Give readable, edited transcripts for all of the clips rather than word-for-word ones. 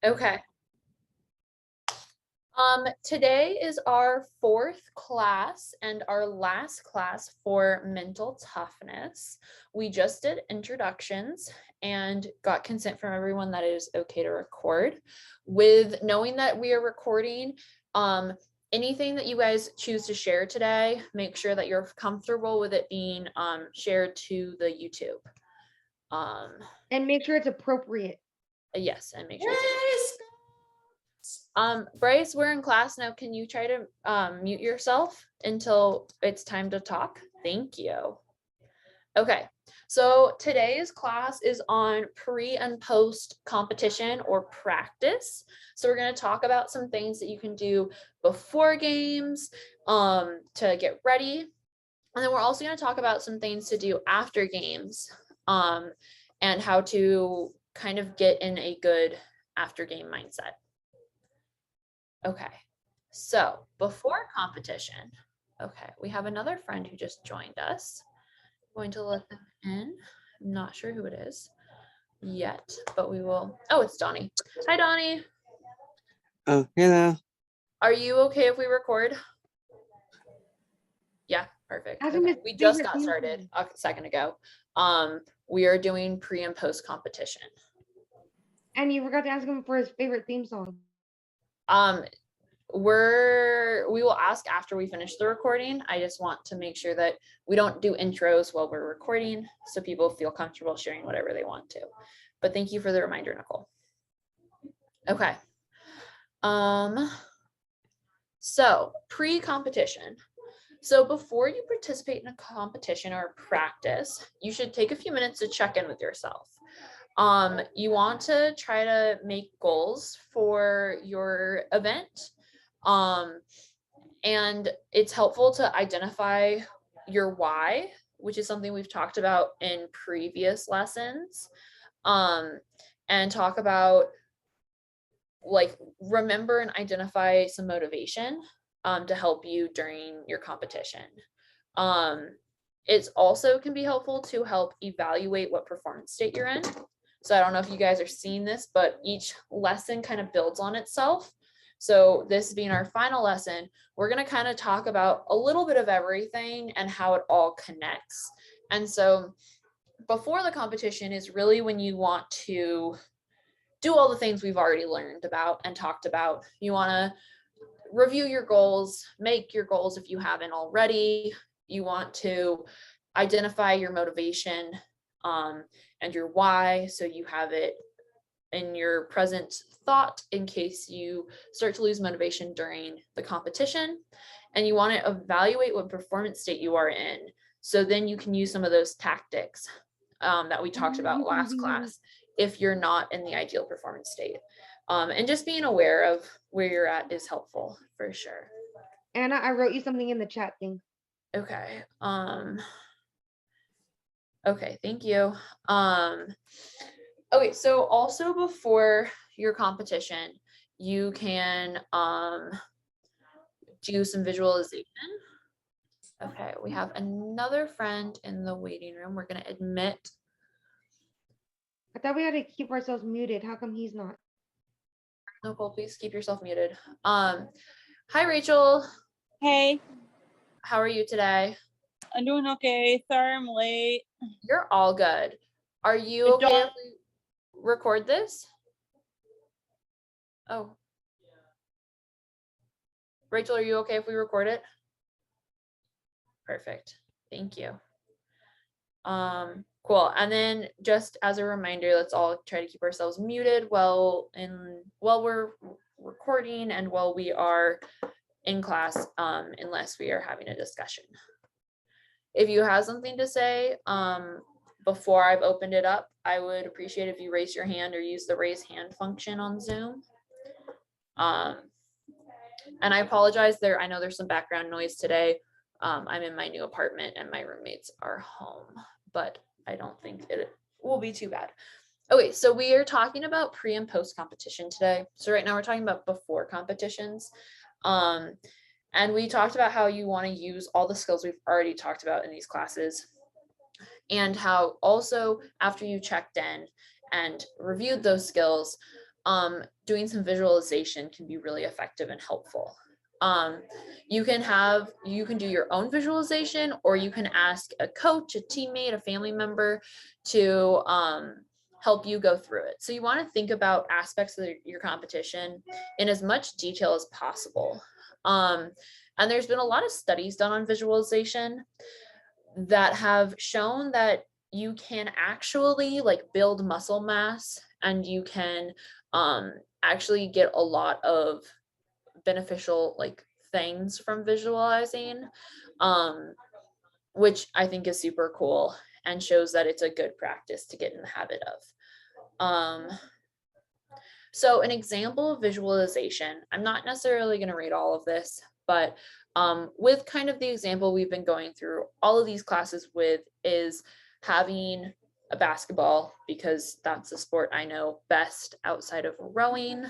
Okay. Today is our fourth class and our last class for mental toughness. We just did introductions and got consent from everyone that it is okay to record. With knowing that we are recording, anything that you guys choose to share today, make sure that you're comfortable with it being shared to the YouTube. And make sure it's appropriate. Yes, and make sure it's Bryce, we're in class now. Can you try to mute yourself until it's time to talk? Thank you. Okay, so today's class is on pre and post competition or practice. So we're going to talk about some things that you can do before games to get ready. And then we're also going to talk about some things to do after games and how to kind of get in a good after game mindset. Okay, so before competition, okay, we have another friend who just joined us. I'm going to let them in. I'm not sure who it is yet, but we will. Oh, it's Donnie. Hi, Donnie. Oh, hello. Are you okay if we record? Yeah, perfect. Ask him Okay. his We just favorite got theme started song. a second ago. We are doing pre and post competition. And you forgot to ask him for his favorite theme song. We will ask after we finish the recording. I just want to make sure that we don't do intros while we're recording so people feel comfortable sharing whatever they want to. But thank you for the reminder, Nicole. Okay. So pre-competition. So before you participate in a competition or practice, you should take a few minutes to check in with yourself. You want to try to make goals for your event. And it's helpful to identify your why, which is something we've talked about in previous lessons, and talk about like remember and identify some motivation to help you during your competition. It's also can be helpful to help evaluate what performance state you're in. So I don't know if you guys are seeing this, but each lesson kind of builds on itself. So this being our final lesson, we're going to kind of talk about a little bit of everything and how it all connects. And so before the competition is really when you want to do all the things we've already learned about and talked about. You want to review your goals, make your goals if you haven't already. You want to identify your motivation and your why, so you have it in your present thought in case you start to lose motivation during the competition. And you want to evaluate what performance state you are in. So then you can use some of those tactics that we talked about last class if you're not in the ideal performance state. And just being aware of where you're at is helpful for sure. Anna, I wrote you something in the chat thing. Okay. Okay, thank you. Okay, so also before your competition, you can do some visualization. Okay, we have another friend in the waiting room. We're going to admit. I thought we had to keep ourselves muted. How come he's not? Nicole, please keep yourself muted. Hi, Rachel. Hey, How are you today? I'm doing okay. Sorry I'm late. You're all good. Are you okay if we record this? Oh. Rachel, are you okay if we record it? Perfect. Thank you. Cool. And then just as a reminder, let's all try to keep ourselves muted while we're recording and while we are in class, unless we are having a discussion. If you have something to say before I've opened it up, I would appreciate if you raise your hand or use the raise hand function on Zoom. And I apologize there. I know there's some background noise today. I'm in my new apartment and my roommates are home, but I don't think it will be too bad. Okay, so we are talking about pre and post competition today. So right now we're talking about before competitions. And we talked about how you want to use all the skills we've already talked about in these classes, and how also after you checked in and reviewed those skills, doing some visualization can be really effective and helpful. You can do your own visualization, or you can ask a coach, a teammate, a family member to help you go through it. So you want to think about aspects of your competition in as much detail as possible. And there's been a lot of studies done on visualization that have shown that you can actually like build muscle mass, and you can actually get a lot of beneficial like things from visualizing, which I think is super cool and shows that it's a good practice to get in the habit of. So an example of visualization, I'm not necessarily going to read all of this, but with kind of the example we've been going through all of these classes with is having a basketball, because that's the sport I know best outside of rowing.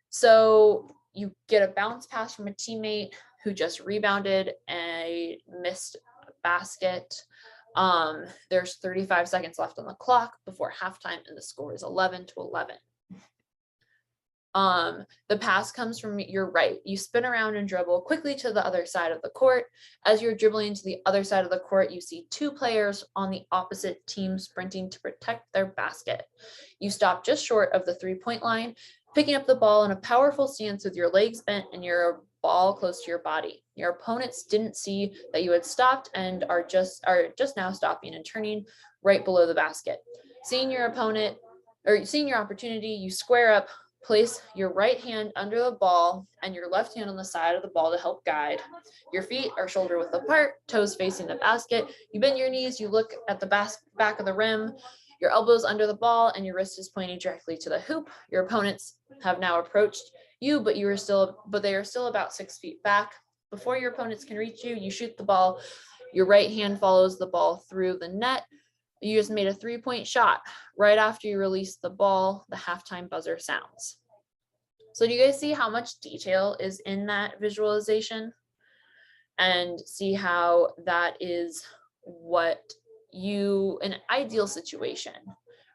So you get a bounce pass from a teammate who just rebounded a missed basket. There's 35 seconds left on the clock before halftime, and the score is 11-11. The pass comes from your right. You spin around and dribble quickly to the other side of the court. As you're dribbling to the other side of the court, you see two players on the opposite team sprinting to protect their basket. You stop just short of the 3-point line, picking up the ball in a powerful stance with your legs bent and your ball close to your body. Your opponents didn't see that you had stopped and are just now stopping and turning right below the basket. Seeing your opponent, or seeing your opportunity, you square up, place your right hand under the ball and your left hand on the side of the ball to help guide. Your feet are shoulder width apart, toes facing the basket. You bend your knees, you look at the back of the rim, your elbows under the ball, and your wrist is pointing directly to the hoop. Your opponents have now approached you, but they are still about 6 feet back. Before your opponents can reach you, you shoot the ball. Your right hand follows the ball through the net. You just made a 3-point shot. Right after you release the ball, the halftime buzzer sounds. So do you guys see how much detail is in that visualization? And see how that is what an ideal situation,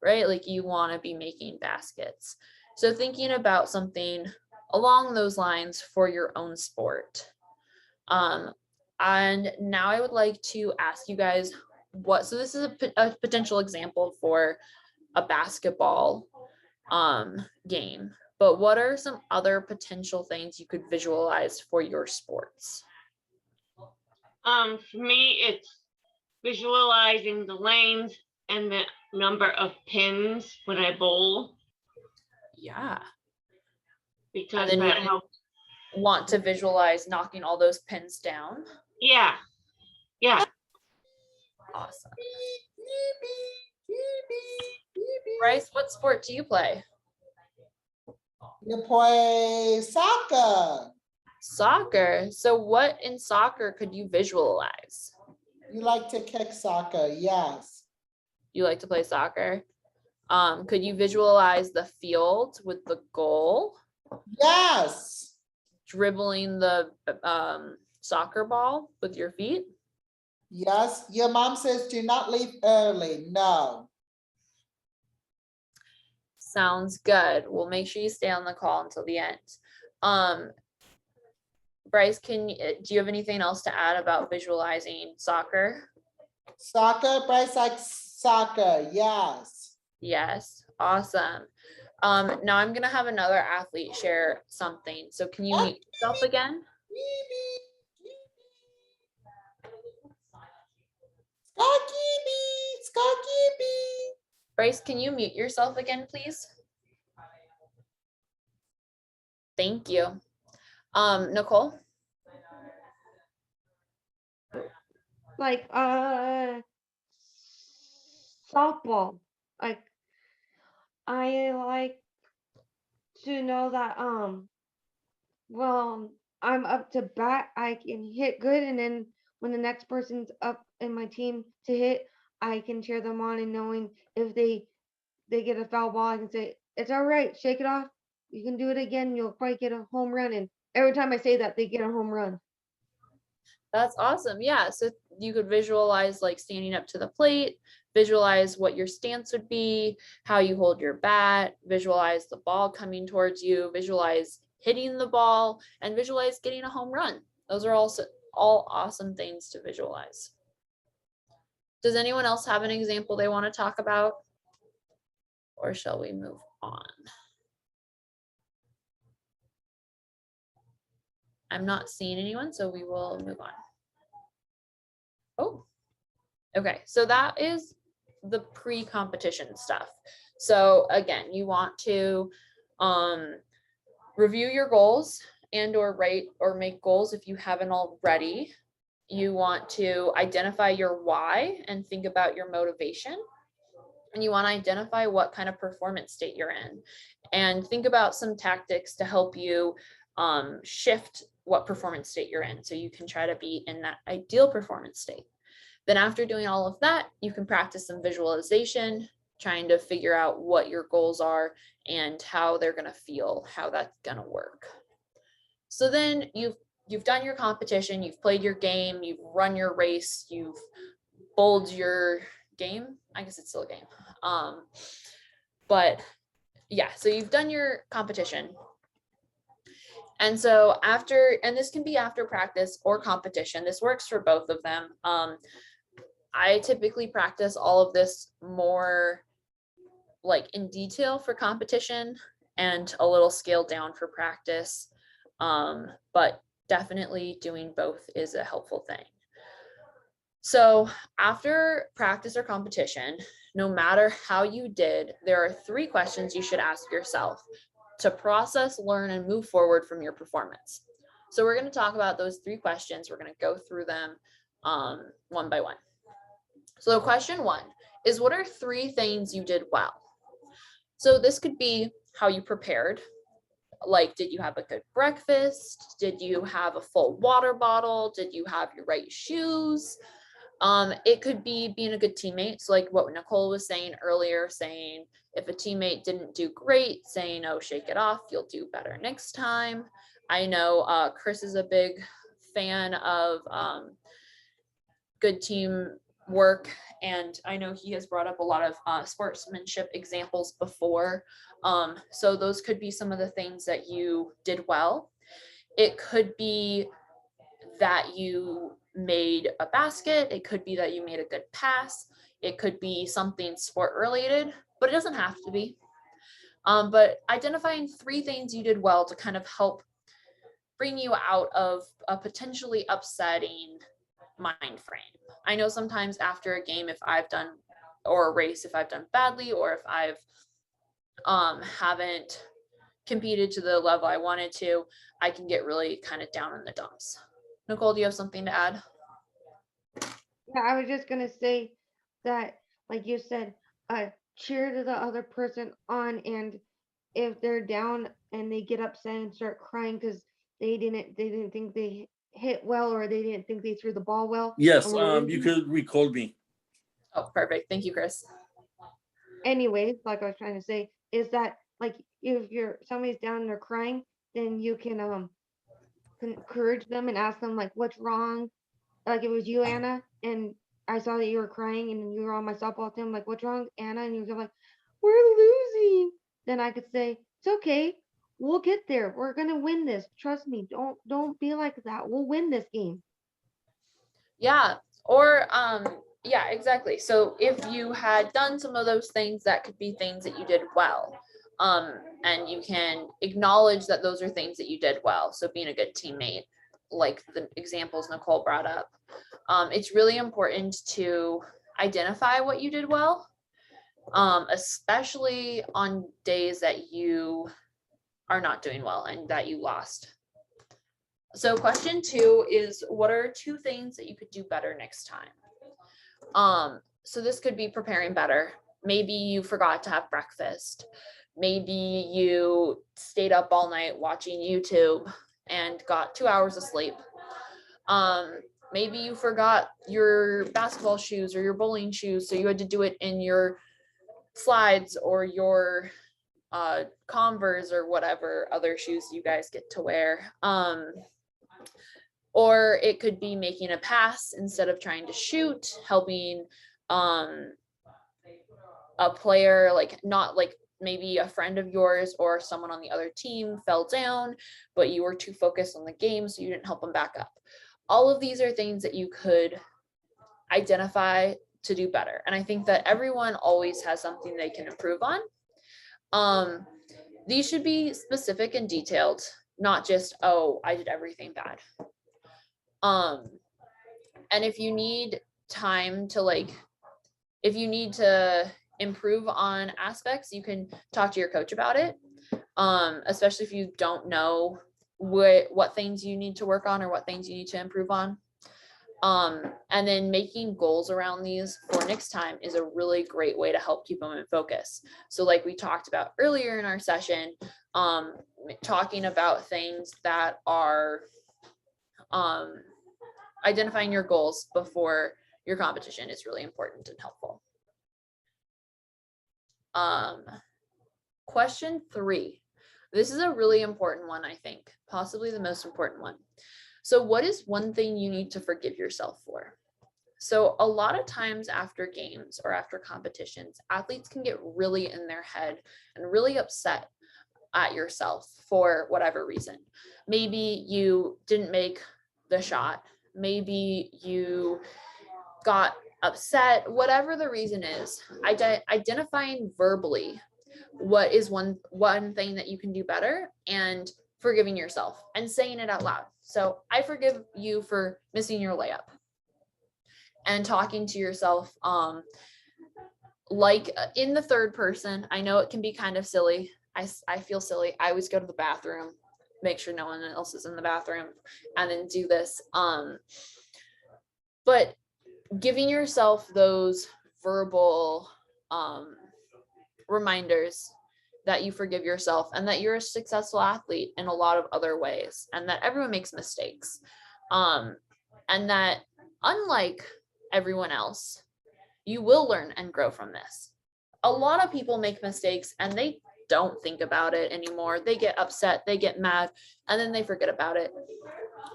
right? Like you want to be making baskets. So thinking about something along those lines for your own sport. And now I would like to ask you guys so this is a potential example for a basketball game, but what are some other potential things you could visualize for your sports? For me, it's visualizing the lanes and the number of pins when I bowl. Yeah. Because and then that helps. Want to visualize knocking all those pins down? Yeah. Yeah. Awesome. Bryce, what sport do you play? You play soccer. Soccer. So what in soccer could you visualize? You like to kick soccer, yes. You like to play soccer? Could you visualize the field with the goal? Yes. Dribbling the soccer ball with your feet? Yes. Your mom says do not leave early. No. Sounds good. We'll make sure you stay on the call until the end. Bryce, do you have anything else to add about visualizing soccer? Soccer, Bryce likes soccer, yes. Yes, awesome. Now I'm gonna have another athlete share something. So can you mute yourself again? Bryce, can you mute yourself again, please? Thank you. Nicole? Like softball. Like I like to know that well I'm up to bat, I can hit good, and then when the next person's up in my team to hit, I can cheer them on, and knowing if they get a foul ball, I can say, it's all right, shake it off. You can do it again, you'll probably get a home run. And every time I say that, they get a home run. That's awesome. Yeah. So you could visualize like standing up to the plate, Visualize what your stance would be, how you hold your bat, visualize the ball coming towards you, visualize hitting the ball, and visualize getting a home run. Those are also all awesome things to visualize. Does anyone else have an example they want to talk about? Or shall we move on? I'm not seeing anyone, so we will move on. Oh, okay. So that is the pre-competition stuff. So again, you want to review your goals and or write or make goals if you haven't already. You want to identify your why and think about your motivation. And you want to identify what kind of performance state you're in and think about some tactics to help you shift what performance state you're in so you can try to be in that ideal performance state. Then after doing all of that, you can practice some visualization, trying to figure out what your goals are and how they're going to feel, how that's going to work. So then you've done your competition, you've played your game, you've run your race, you've bowled your game. I guess it's still a game. But yeah, so you've done your competition. And so after, and this can be after practice or competition, this works for both of them. I typically practice all of this more like in detail for competition and a little scaled down for practice. But definitely doing both is a helpful thing. So after practice or competition, no matter how you did, there are 3 questions you should ask yourself to process, learn, and move forward from your performance. So we're going to talk about those 3 questions. We're going to go through them one by one. So question 1 is, what are 3 things you did well? So this could be how you prepared. Like, did you have a good breakfast? Did you have a full water bottle? Did you have your right shoes? It could be being a good teammate. So like what Nicole was saying earlier, saying if a teammate didn't do great, saying, oh, shake it off, you'll do better next time. I know Chris is a big fan of good team work, and I know he has brought up a lot of sportsmanship examples before. So those could be some of the things that you did well. It could be that you made a basket. It could be that you made a good pass. It could be something sport related, but it doesn't have to be. But identifying 3 things you did well to kind of help bring you out of a potentially upsetting mind frame. I know sometimes after a game, if I've done, or a race, if I've done badly, or if I've haven't competed to the level I wanted to, I can get really kind of down in the dumps. Nicole, do you have something to add? Yeah, I was just gonna say that, like you said, cheer the other person on, and if they're down and they get upset and start crying because they didn't think they hit well, or they didn't think they threw the ball well. Yes, you could record me. Oh, perfect. Thank you, Chris. Anyways, like I was trying to say, is that like if somebody's down and they're crying, then you can encourage them and ask them like, what's wrong? Like it was you, Anna, and I saw that you were crying and you were on my softball team, like, what's wrong, Anna? And you were like, we're losing. Then I could say, it's okay. We'll get there. We're gonna win this. Trust me. Don't be like that. We'll win this game. Yeah, or yeah, exactly. So if you had done some of those things, that could be things that you did well. And you can acknowledge that those are things that you did well. So being a good teammate, like the examples Nicole brought up. It's really important to identify what you did well, especially on days that you are not doing well and that you lost. So question 2 is, what are 2 things that you could do better next time? So this could be preparing better. Maybe you forgot to have breakfast. Maybe you stayed up all night watching YouTube and got 2 hours of sleep. Maybe you forgot your basketball shoes or your bowling shoes, so you had to do it in your slides or your Converse or whatever other shoes you guys get to wear. Or it could be making a pass instead of trying to shoot, helping a player, like not like maybe a friend of yours or someone on the other team fell down, but you were too focused on the game, so you didn't help them back up. All of these are things that you could identify to do better. And I think that everyone always has something they can improve on. These should be specific and detailed, not just, oh, I did everything bad. And if you need time to like, if you need to improve on aspects, you can talk to your coach about it. Especially if you don't know what things you need to work on or what things you need to improve on. And then making goals around these for next time is a really great way to help keep them in focus. So like we talked about earlier in our session, talking about things that are identifying your goals before your competition is really important and helpful. Question 3. This is a really important one, I think, possibly the most important one. So what is one thing you need to forgive yourself for? So a lot of times after games or after competitions, athletes can get really in their head and really upset at yourself for whatever reason. Maybe you didn't make the shot. Maybe you got upset, whatever the reason is. Identifying verbally what is one thing that you can do better and forgiving yourself and saying it out loud. So I forgive you for missing your layup, and talking to yourself like in the third person. I know it can be kind of silly. I feel silly. I always go to the bathroom, make sure no one else is in the bathroom, and then do this. But giving yourself those verbal reminders that you forgive yourself and that you're a successful athlete in a lot of other ways, and that everyone makes mistakes, and that unlike everyone else, you will learn and grow from this. A lot of people make mistakes and they don't think about it anymore. They get upset, they get mad, and then they forget about it.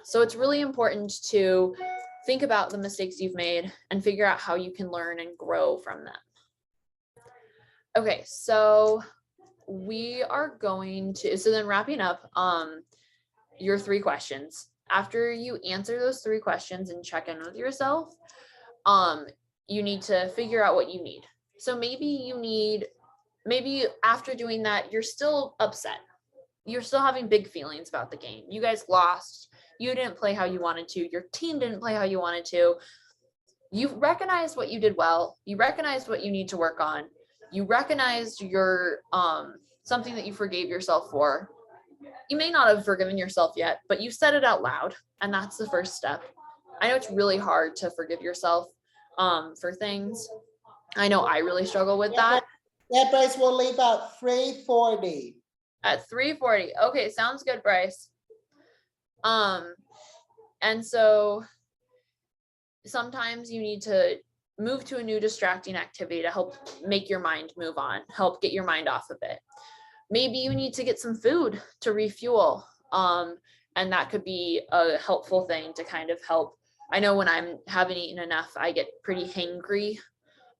So it's really important to think about the mistakes you've made and figure out how you can learn and grow from them. Okay, so we are going to, so then wrapping up your 3 questions. After you answer those 3 questions and check in with yourself, you need to figure out what you need. So maybe after doing that, you're still upset. You're still having big feelings about the game. You guys lost. You didn't play how you wanted to. Your team didn't play how you wanted to. You recognized what you did well. You recognized what you need to work on. You recognized your something that you forgave yourself for. You may not have forgiven yourself yet, but you said it out loud, and that's the first step. I know it's really hard to forgive yourself for things. I know I really struggle with that. Yeah, Bryce, we'll leave at 3:40. At 3:40. Okay, sounds good, Bryce. And so sometimes you need to move to a new distracting activity to help make your mind move on, help get your mind off of it. Maybe you need to get some food to refuel. And that could be a helpful thing to kind of help. I know when I haven't eaten enough, I get pretty hangry.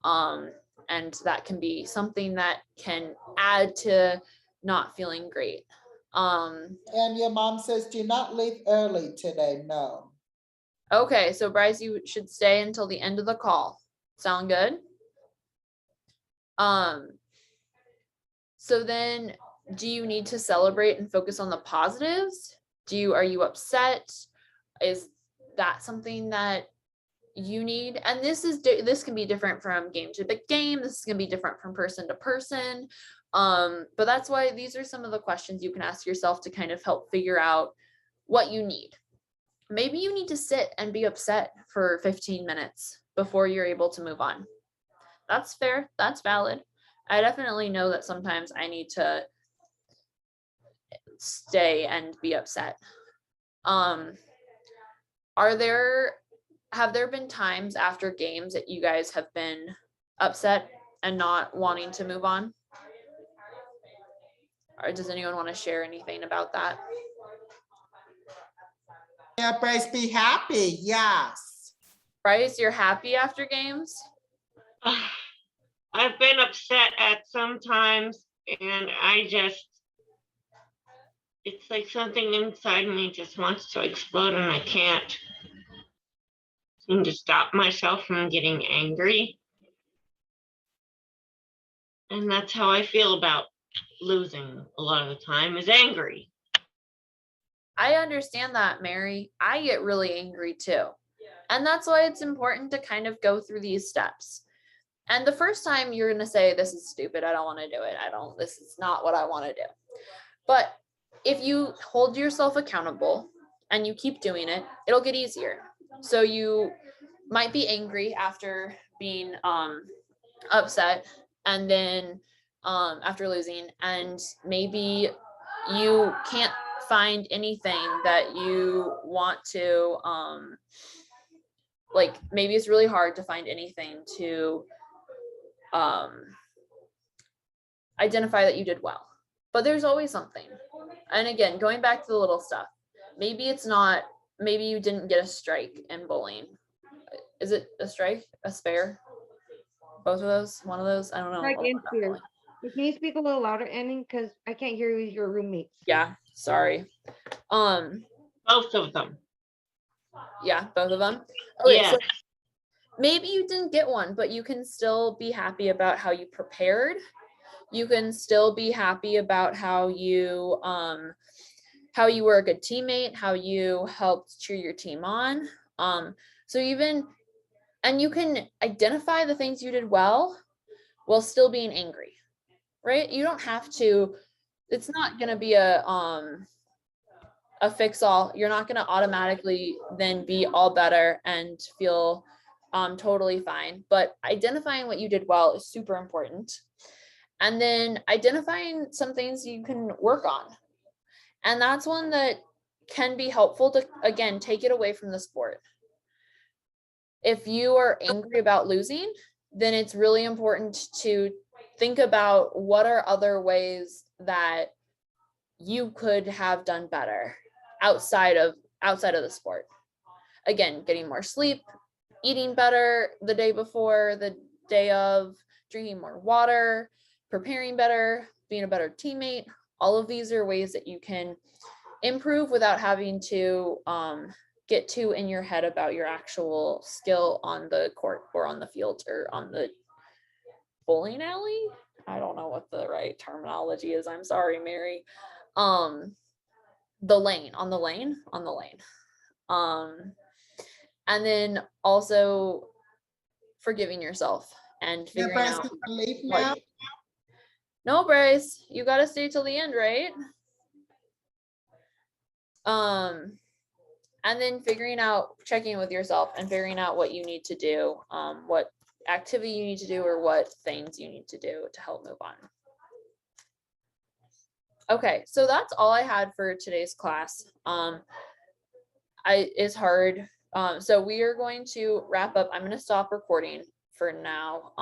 And that can be something that can add to not feeling great. And your mom says, do not leave early today. No. Okay, so Bryce, you should stay until the end of the call. Sound good? So then, do you need to celebrate and focus on the positives? Are you upset? Is that something that you need? And this can be different from game to game. This is gonna be different from person to person. But that's why these are some of the questions you can ask yourself to kind of help figure out what you need. Maybe you need to sit and be upset for 15 minutes before you're able to move on. That's fair. That's valid. I definitely know that sometimes I need to stay and be upset. Have there been times after games that you guys have been upset and not wanting to move on? Or does anyone want to share anything about that? Yeah, Bryce, be happy. Yes. Bryce, you're happy after games? I've been upset at sometimes, and it's like something inside me just wants to explode, and I can't seem to stop myself from getting angry. And that's how I feel about losing a lot of the time, is angry. I understand that, Mary. I get really angry too. And that's why it's important to kind of go through these steps. And the first time you're going to say, this is stupid. I don't want to do it. This is not what I want to do. But if you hold yourself accountable and you keep doing it, it'll get easier. So you might be angry after being upset, and then after losing, and maybe you can't find anything that you want to like, maybe it's really hard to find anything to identify that you did well, but there's always something. And again, going back to the little stuff, maybe you didn't get a strike in bowling. Is it a strike, a spare? Both of those, one of those, I don't know. Strike and spare. Can you speak a little louder, Annie? Because I can't hear you with your roommates. Yeah, sorry. Both of them. Yeah, both of them. Okay, Yeah. so maybe you didn't get one, but you can still be happy about how you prepared. You can still be happy about how you were a good teammate, how you helped cheer your team on. And you can identify the things you did well while still being angry, right? You don't have to, it's not going to be a fix all. You're not going to automatically then be all better and feel totally fine, but identifying what you did well is super important. And then identifying some things you can work on. And that's one that can be helpful to, again, take it away from the sport. If you are angry about losing, then it's really important to think about what are other ways that you could have done better outside of the sport. Again, getting more sleep, eating better the day before, the day of, drinking more water, preparing better, being a better teammate. All of these are ways that you can improve without having to get too in your head about your actual skill on the court or on the field or on the bowling alley. I don't know what the right terminology is. I'm sorry, Mary. On the lane. And then also forgiving yourself and Yeah, figuring Bryce, out you can leave what- now. No, Bryce, you got to stay till the end, right? And then checking with yourself and figuring out what you need to do, what activity you need to do or what things you need to do to help move on. Okay, so that's all I had for today's class. It's hard. So we are going to wrap up. I'm going to stop recording for now.